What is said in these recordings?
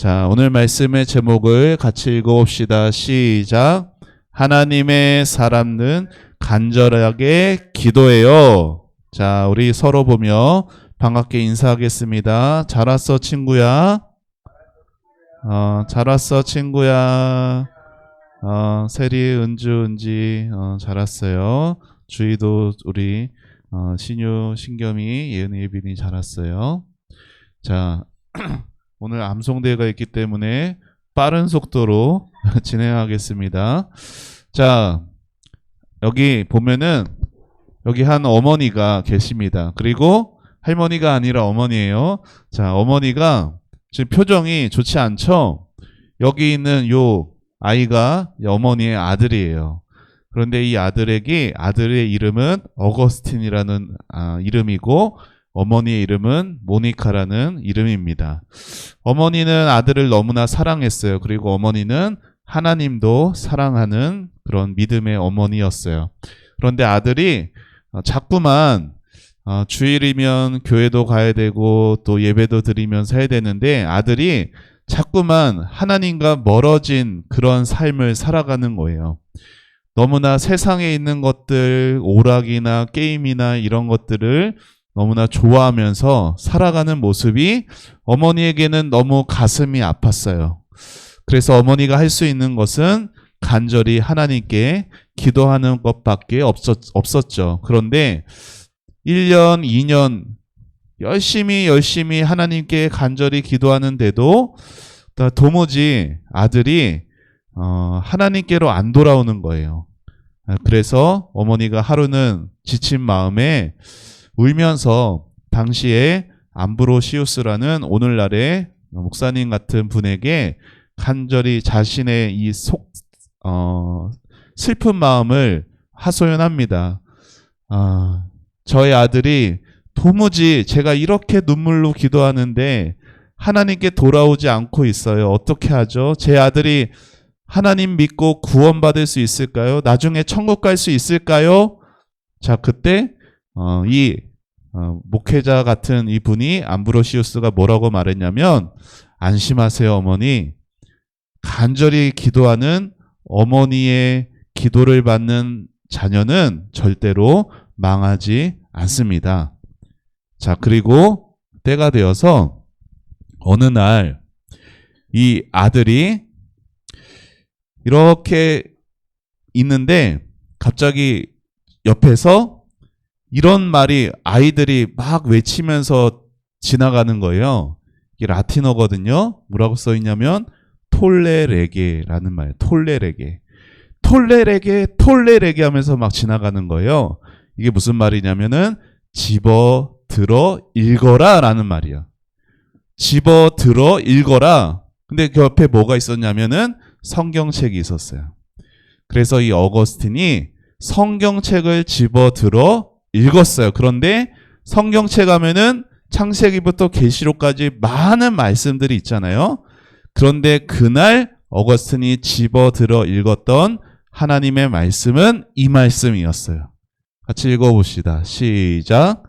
자, 오늘 말씀의 제목을 같이 읽어봅시다. 시작. 하나님의 사람은 간절하게 기도해요. 자, 우리 서로 보며 반갑게 인사하겠습니다. 잘 왔어, 친구야. 잘 왔어, 친구야. 세리, 은주, 은지, 잘 왔어요. 주희도 우리 신유, 신겸이, 예은이, 예빈이 잘 왔어요. 자, 오늘 암송대회가 있기 때문에 빠른 속도로 진행하겠습니다. 자, 여기 보면은 여기 한 어머니가 계십니다. 그리고 할머니가 아니라 어머니예요. 자, 어머니가 지금 표정이 좋지 않죠? 여기 있는 요 아이가 어머니의 아들이에요. 그런데 이 아들의 이름은 어거스틴이라는 이름이고 어머니의 이름은 모니카라는 이름입니다. 어머니는 아들을 너무나 사랑했어요. 그리고 어머니는 하나님도 사랑하는 그런 믿음의 어머니였어요. 그런데 아들이 자꾸만 주일이면 교회도 가야 되고 또 예배도 드리면서 해야 되는데 아들이 자꾸만 하나님과 멀어진 그런 삶을 살아가는 거예요. 너무나 세상에 있는 것들, 오락이나 게임이나 이런 것들을 너무나 좋아하면서 살아가는 모습이 어머니에게는 너무 가슴이 아팠어요. 그래서 어머니가 할 수 있는 것은 간절히 하나님께 기도하는 것밖에 없었죠. 그런데 1년, 2년 열심히 하나님께 간절히 기도하는데도 도무지 아들이 하나님께로 안 돌아오는 거예요. 그래서 어머니가 하루는 지친 마음에 울면서 당시에 암브로시우스라는 오늘날의 목사님 같은 분에게 간절히 자신의 이 슬픈 마음을 하소연합니다. 저의 아들이 도무지 제가 이렇게 눈물로 기도하는데 하나님께 돌아오지 않고 있어요. 어떻게 하죠? 제 아들이 하나님 믿고 구원받을 수 있을까요? 나중에 천국 갈 수 있을까요? 자, 그때 이 목회자 같은 이 분이 암브로시우스가 뭐라고 말했냐면, 안심하세요, 어머니. 간절히 기도하는 어머니의 기도를 받는 자녀는 절대로 망하지 않습니다. 자, 그리고 때가 되어서 어느 날 이 아들이 이렇게 있는데 갑자기 옆에서 이런 말이 아이들이 막 외치면서 지나가는 거예요. 이게 라틴어거든요. 뭐라고 써 있냐면 톨레레게라는 말. 톨레레게 하면서 막 지나가는 거예요. 이게 무슨 말이냐면은 집어들어 읽어라 라는 말이야. 집어들어 읽어라. 근데 그 옆에 뭐가 있었냐면은 성경책이 있었어요. 그래서 이 어거스틴이 성경책을 집어들어 읽었어요. 그런데 성경책 하면은 창세기부터 계시록까지 많은 말씀들이 있잖아요. 그런데 그날 어거스틴이 집어들어 읽었던 하나님의 말씀은 이 말씀이었어요. 같이 읽어봅시다. 시작.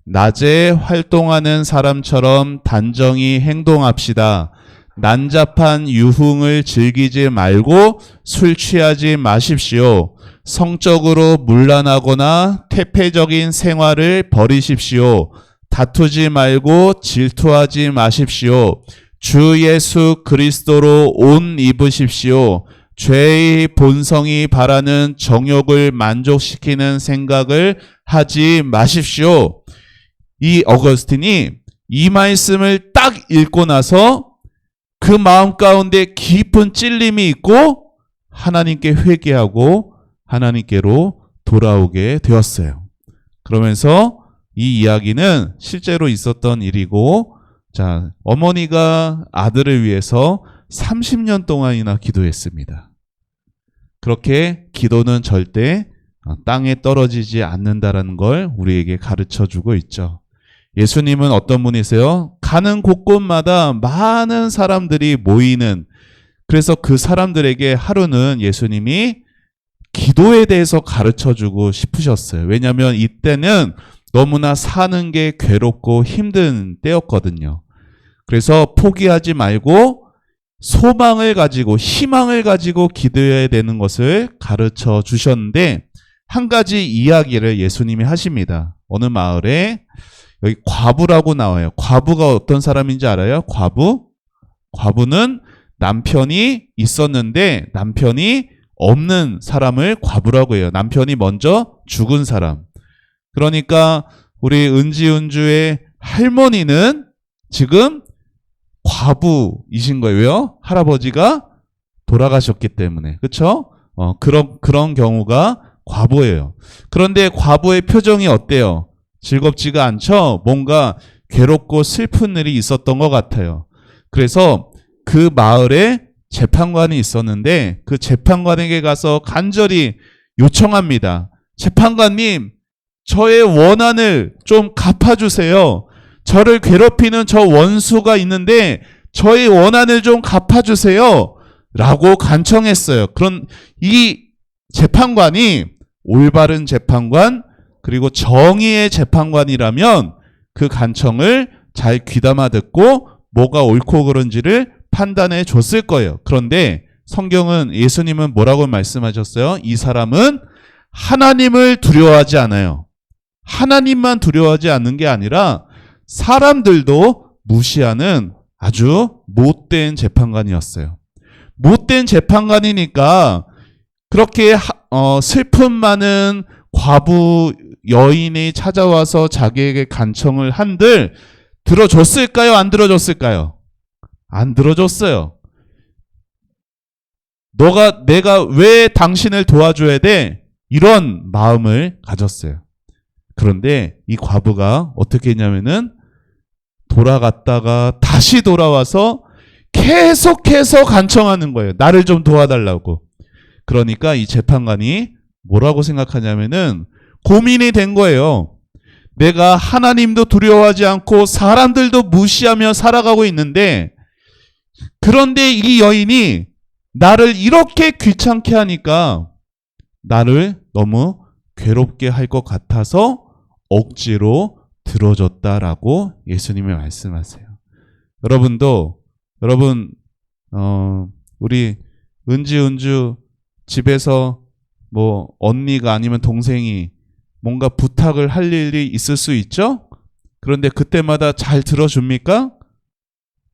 낮에 활동하는 사람처럼 단정히 행동합시다. 난잡한 유흥을 즐기지 말고 술 취하지 마십시오. 성적으로 문란하거나 퇴폐적인 생활을 버리십시오. 다투지 말고 질투하지 마십시오. 주 예수 그리스도로 옷 입으십시오. 죄의 본성이 바라는 정욕을 만족시키는 생각을 하지 마십시오. 이 어거스틴이 이 말씀을 딱 읽고 나서 그 마음 가운데 깊은 찔림이 있고 하나님께 회개하고 하나님께로 돌아오게 되었어요. 그러면서 이 이야기는 실제로 있었던 일이고, 자, 어머니가 아들을 위해서 30년 동안이나 기도했습니다. 그렇게 기도는 절대 땅에 떨어지지 않는다라는 걸 우리에게 가르쳐주고 있죠. 예수님은 어떤 분이세요? 가는 곳곳마다 많은 사람들이 모이는, 그래서 그 사람들에게 하루는 예수님이 기도에 대해서 가르쳐주고 싶으셨어요. 왜냐하면 이때는 너무나 사는 게 괴롭고 힘든 때였거든요. 그래서 포기하지 말고 소망을 가지고 희망을 가지고 기도해야 되는 것을 가르쳐 주셨는데 한 가지 이야기를 예수님이 하십니다. 어느 마을에 여기 과부라고 나와요. 과부가 어떤 사람인지 알아요? 과부는 남편이 있었는데 남편이 없는 사람을 과부라고 해요. 남편이 먼저 죽은 사람. 그러니까 우리 은지은주의 할머니는 지금 과부이신 거예요. 왜요? 할아버지가 돌아가셨기 때문에. 그렇죠? 그런 경우가 과부예요. 그런데 과부의 표정이 어때요? 즐겁지가 않죠? 뭔가 괴롭고 슬픈 일이 있었던 것 같아요. 그래서 그 마을에 재판관이 있었는데 그 재판관에게 가서 간절히 요청합니다. 재판관님, 저의 원한을 좀 갚아주세요. 저를 괴롭히는 저 원수가 있는데 저의 원한을 좀 갚아주세요. 라고 간청했어요. 그런 이 재판관이 올바른 재판관 그리고 정의의 재판관이라면 그 간청을 잘 귀담아 듣고 뭐가 옳고 그른지를 판단해 줬을 거예요. 그런데 성경은 예수님은 뭐라고 말씀하셨어요? 이 사람은 하나님을 두려워하지 않아요. 하나님만 두려워하지 않는 게 아니라 사람들도 무시하는 아주 못된 재판관이었어요. 못된 재판관이니까 그렇게 슬픔 많은 과부 여인이 찾아와서 자기에게 간청을 한들 들어줬을까요? 안 들어줬을까요? 안 들어줬어요. 내가 왜 당신을 도와줘야 돼? 이런 마음을 가졌어요. 그런데 이 과부가 어떻게 했냐면은 돌아갔다가 다시 돌아와서 계속해서 간청하는 거예요. 나를 좀 도와달라고. 그러니까 이 재판관이 뭐라고 생각하냐면은 고민이 된 거예요. 내가 하나님도 두려워하지 않고 사람들도 무시하며 살아가고 있는데 그런데 이 여인이 나를 이렇게 귀찮게 하니까 나를 너무 괴롭게 할 것 같아서 억지로 들어줬다라고 예수님이 말씀하세요. 여러분 우리 은주 집에서 뭐 언니가 아니면 동생이 뭔가 부탁을 할 일이 있을 수 있죠? 그런데 그때마다 잘 들어줍니까?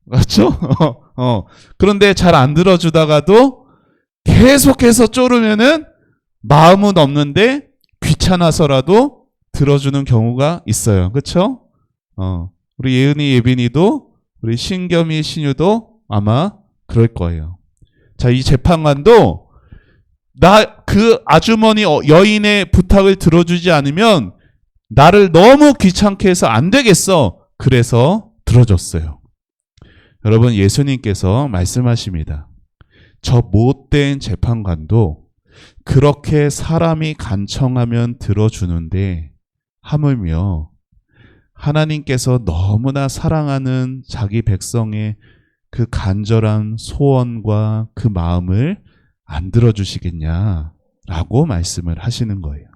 맞죠? 그런데 잘 안 들어주다가도 계속해서 쪼르면은 마음은 없는데 귀찮아서라도 들어주는 경우가 있어요. 그렇죠? 우리 예은이 예빈이도 우리 신겸이 신유도 아마 그럴 거예요. 자, 이 재판관도 그 아주머니 여인의 부탁을 들어주지 않으면 나를 너무 귀찮게 해서 안 되겠어. 그래서 들어줬어요. 여러분, 예수님께서 말씀하십니다. 저 못된 재판관도 그렇게 사람이 간청하면 들어주는데 하물며 하나님께서 너무나 사랑하는 자기 백성의 그 간절한 소원과 그 마음을 안 들어주시겠냐라고 말씀을 하시는 거예요.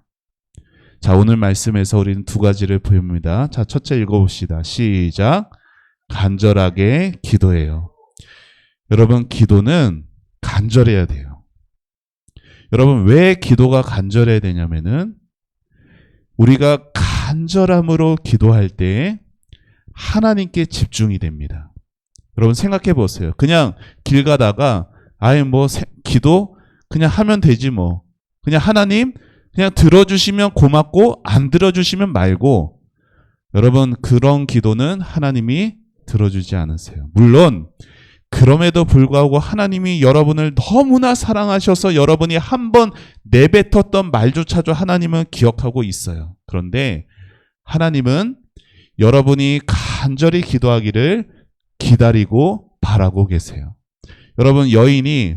자, 오늘 말씀에서 우리는 두 가지를 보입니다. 자, 첫째 읽어봅시다. 시작. 간절하게 기도해요. 여러분, 기도는 간절해야 돼요. 여러분, 왜 기도가 간절해야 되냐면은 우리가 간절함으로 기도할 때 하나님께 집중이 됩니다. 여러분 생각해 보세요. 그냥 길 가다가 기도 그냥 하면 되지 뭐. 그냥 하나님 그냥 들어주시면 고맙고 안 들어주시면 말고. 여러분, 그런 기도는 하나님이 들어주지 않으세요. 물론 그럼에도 불구하고 하나님이 여러분을 너무나 사랑하셔서 여러분이 한번 내뱉었던 말조차도 하나님은 기억하고 있어요. 그런데 하나님은 여러분이 간절히 기도하기를 기다리고 바라고 계세요. 여러분, 이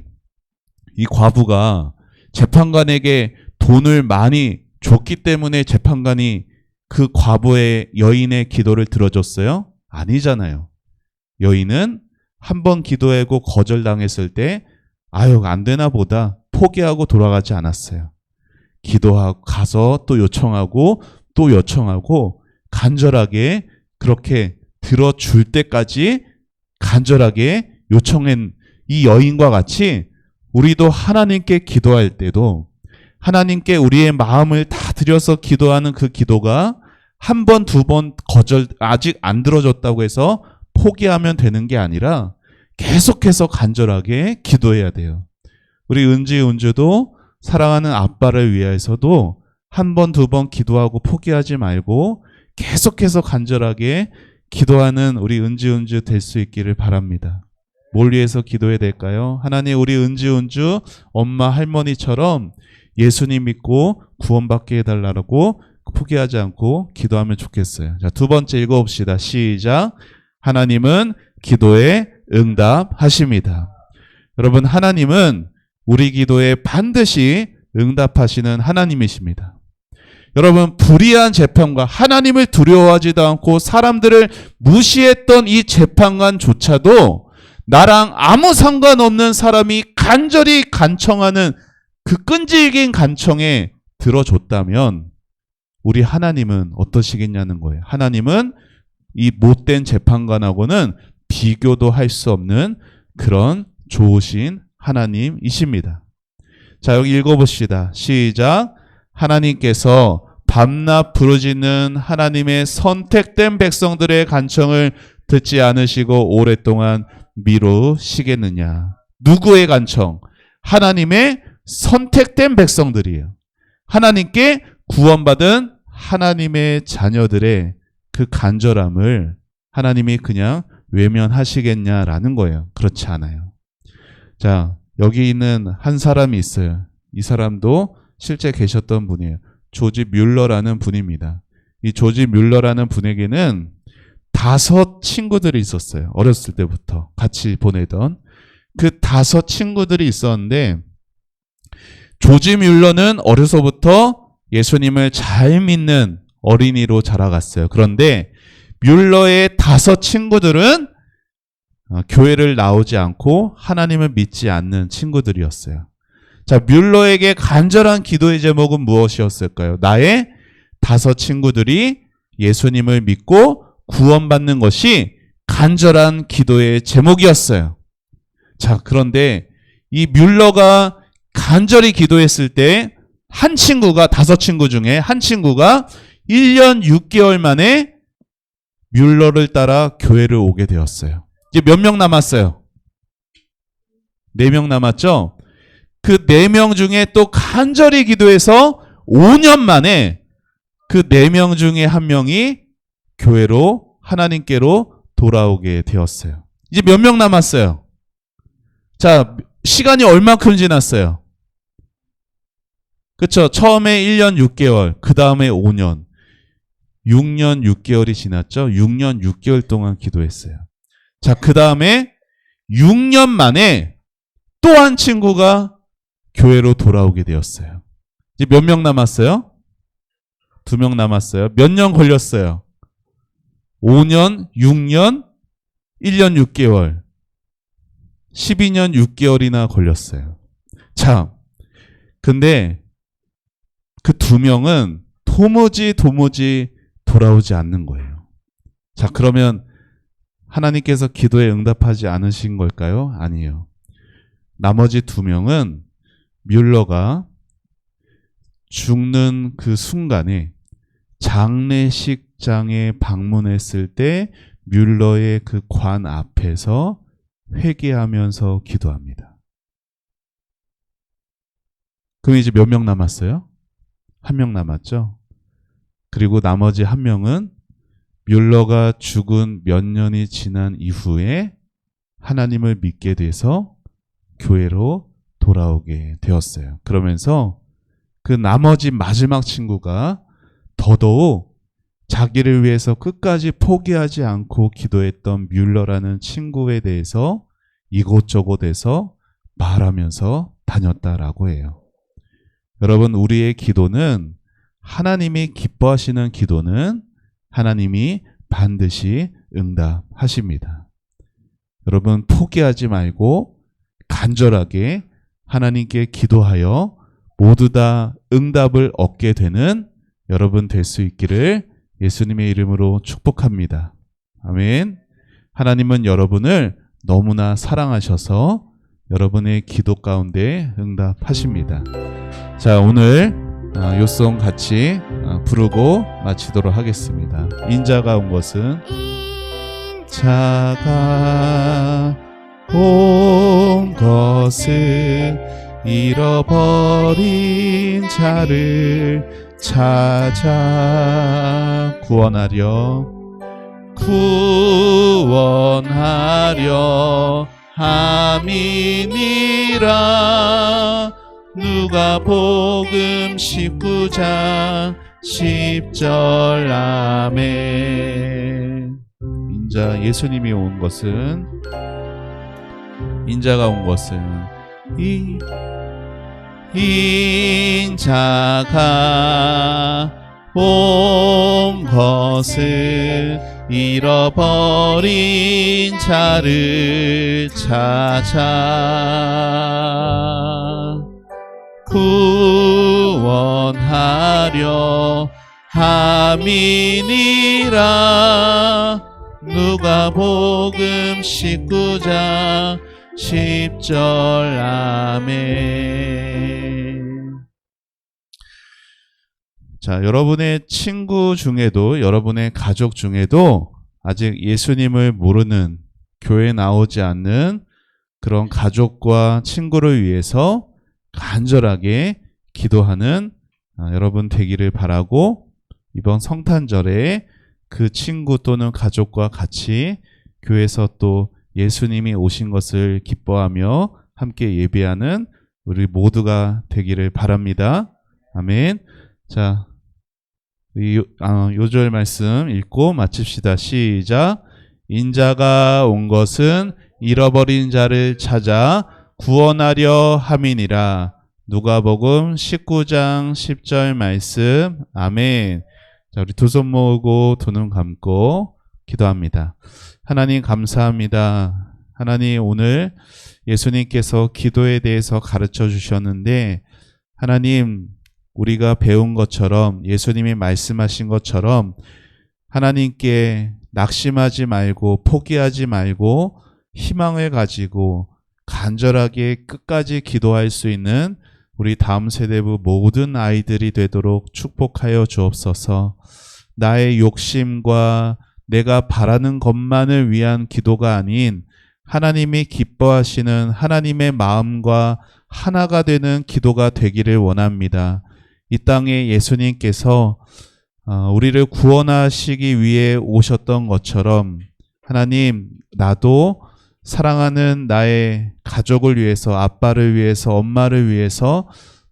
과부가 재판관에게 돈을 많이 줬기 때문에 재판관이 그 과부의 여인의 기도를 들어줬어요? 아니잖아요. 여인은 한 번 기도하고 거절당했을 때 안 되나 보다 포기하고 돌아가지 않았어요. 기도하고 가서 또 요청하고 또 요청하고 간절하게 그렇게 들어줄 때까지 간절하게 요청한 이 여인과 같이 우리도 하나님께 기도할 때도 하나님께 우리의 마음을 다 들여서 기도하는 그 기도가 한 번, 두 번 아직 안 들어졌다고 해서 포기하면 되는 게 아니라 계속해서 간절하게 기도해야 돼요. 우리 은주도 사랑하는 아빠를 위해서도 한 번, 두 번 기도하고 포기하지 말고 계속해서 간절하게 기도하는 우리 은주 될 수 있기를 바랍니다. 뭘 위해서 기도해야 될까요? 하나님, 우리 은주 엄마 할머니처럼 예수님 믿고 구원받게 해달라고 포기하지 않고 기도하면 좋겠어요. 자, 두 번째 읽어봅시다. 시작. 하나님은 기도에 응답하십니다. 여러분, 하나님은 우리 기도에 반드시 응답하시는 하나님이십니다. 여러분, 불의한 재판과 하나님을 두려워하지도 않고 사람들을 무시했던 이 재판관조차도 나랑 아무 상관없는 사람이 간절히 간청하는 그 끈질긴 간청에 들어줬다면 우리 하나님은 어떠시겠냐는 거예요. 하나님은 이 못된 재판관하고는 비교도 할 수 없는 그런 좋으신 하나님이십니다. 자, 여기 읽어봅시다. 시작. 하나님께서 밤낮 부르짖는 하나님의 선택된 백성들의 간청을 듣지 않으시고 오랫동안 미루시겠느냐. 누구의 간청? 하나님의 선택된 백성들이에요. 하나님께 구원받은 하나님의 자녀들의 그 간절함을 하나님이 그냥 외면하시겠냐라는 거예요. 그렇지 않아요. 자, 여기 있는 한 사람이 있어요. 이 사람도 실제 계셨던 분이에요. 조지 뮬러라는 분입니다. 이 조지 뮬러라는 분에게는 5 친구들이 있었어요. 어렸을 때부터 같이 보내던 그 5 친구들이 있었는데 조지 뮬러는 어려서부터 예수님을 잘 믿는 어린이로 자라갔어요. 그런데 뮬러의 5 친구들은 교회를 나오지 않고 하나님을 믿지 않는 친구들이었어요. 자, 뮬러에게 간절한 기도의 제목은 무엇이었을까요? 나의 5 친구들이 예수님을 믿고 구원받는 것이 간절한 기도의 제목이었어요. 자, 그런데 이 뮬러가 간절히 기도했을 때 한 친구가 5 친구 중에 한 친구가 1년 6개월 만에 뮬러를 따라 교회를 오게 되었어요. 이제 몇 명 남았어요? 4명 남았죠? 그 4명 중에 또 간절히 기도해서 5년 만에 그 4명 중에 한 명이 교회로 하나님께로 돌아오게 되었어요. 이제 몇 명 남았어요? 자, 시간이 얼마큼 지났어요? 그쵸? 처음에 1년 6개월, 그 다음에 5년. 6년 6개월이 지났죠? 6년 6개월 동안 기도했어요. 자, 그 다음에 6년 만에 또 한 친구가 교회로 돌아오게 되었어요. 이제 몇 명 남았어요? 2명 남았어요. 몇 년 걸렸어요? 5년, 6년, 1년 6개월, 12년 6개월이나 걸렸어요. 자, 근데 그 2명은 도무지 돌아오지 않는 거예요. 자, 그러면 하나님께서 기도에 응답하지 않으신 걸까요? 아니에요. 나머지 2명은 뮬러가 죽는 그 순간에 장례식장에 방문했을 때 뮬러의 그 관 앞에서 회개하면서 기도합니다. 그럼 이제 몇 명 남았어요? 1명 남았죠? 그리고 나머지 1명은 뮬러가 죽은 몇 년이 지난 이후에 하나님을 믿게 돼서 교회로 돌아오게 되었어요. 그러면서 그 나머지 마지막 친구가 더더욱 자기를 위해서 끝까지 포기하지 않고 기도했던 뮬러라는 친구에 대해서 이곳저곳에서 말하면서 다녔다라고 해요. 여러분, 우리의 기도는 하나님이 기뻐하시는 기도는 하나님이 반드시 응답하십니다. 여러분, 포기하지 말고 간절하게 하나님께 기도하여 모두 다 응답을 얻게 되는 여러분 될 수 있기를 예수님의 이름으로 축복합니다. 아멘. 하나님은 여러분을 너무나 사랑하셔서 여러분의 기도 가운데 응답하십니다. 자, 오늘 요송 같이 부르고 마치도록 하겠습니다. 인자가 온 것은 자가 온 것은 잃어버린 자를 찾아 구원하려 함이니라. 누가복음 19장 10절. 아멘. 인자 예수님이 온 것은 인자가 온 것은 인자가 온 것은 잃어버린 자를 찾아 구원하려 함이니라. 누가복음 19장 10절. 아멘. 자, 여러분의 친구 중에도, 여러분의 가족 중에도 아직 예수님을 모르는, 교회 나오지 않는 그런 가족과 친구를 위해서 간절하게 기도하는 여러분 되기를 바라고, 이번 성탄절에 그 친구 또는 가족과 같이 교회에서 또 예수님이 오신 것을 기뻐하며 함께 예배하는 우리 모두가 되기를 바랍니다. 아멘. 자, 요절 말씀 읽고 마칩시다. 시작. 인자가 온 것은 잃어버린 자를 찾아 구원하려 함이니라. 누가복음 19장 10절 말씀. 아멘. 자, 우리 두 손 모으고 두 눈 감고 기도합니다. 하나님 감사합니다. 하나님, 오늘 예수님께서 기도에 대해서 가르쳐 주셨는데, 하나님, 우리가 배운 것처럼, 예수님이 말씀하신 것처럼 하나님께 낙심하지 말고 포기하지 말고 희망을 가지고 간절하게 끝까지 기도할 수 있는 우리 다음 세대부 모든 아이들이 되도록 축복하여 주옵소서. 나의 욕심과 내가 바라는 것만을 위한 기도가 아닌 하나님이 기뻐하시는 하나님의 마음과 하나가 되는 기도가 되기를 원합니다. 이 땅에 예수님께서 우리를 구원하시기 위해 오셨던 것처럼, 하나님, 나도 사랑하는 나의 가족을 위해서, 아빠를 위해서, 엄마를 위해서,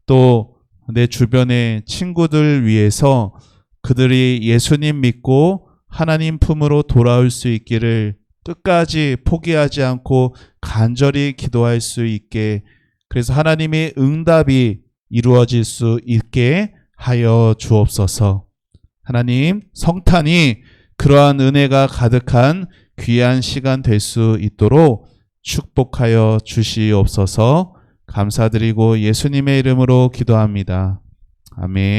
또 내 주변의 친구들 위해서 그들이 예수님 믿고 하나님 품으로 돌아올 수 있기를 끝까지 포기하지 않고 간절히 기도할 수 있게, 그래서 하나님의 응답이 이루어질 수 있게 하여 주옵소서. 하나님, 성탄이 그러한 은혜가 가득한 귀한 시간 될 수 있도록 축복하여 주시옵소서. 감사드리고 예수님의 이름으로 기도합니다. 아멘.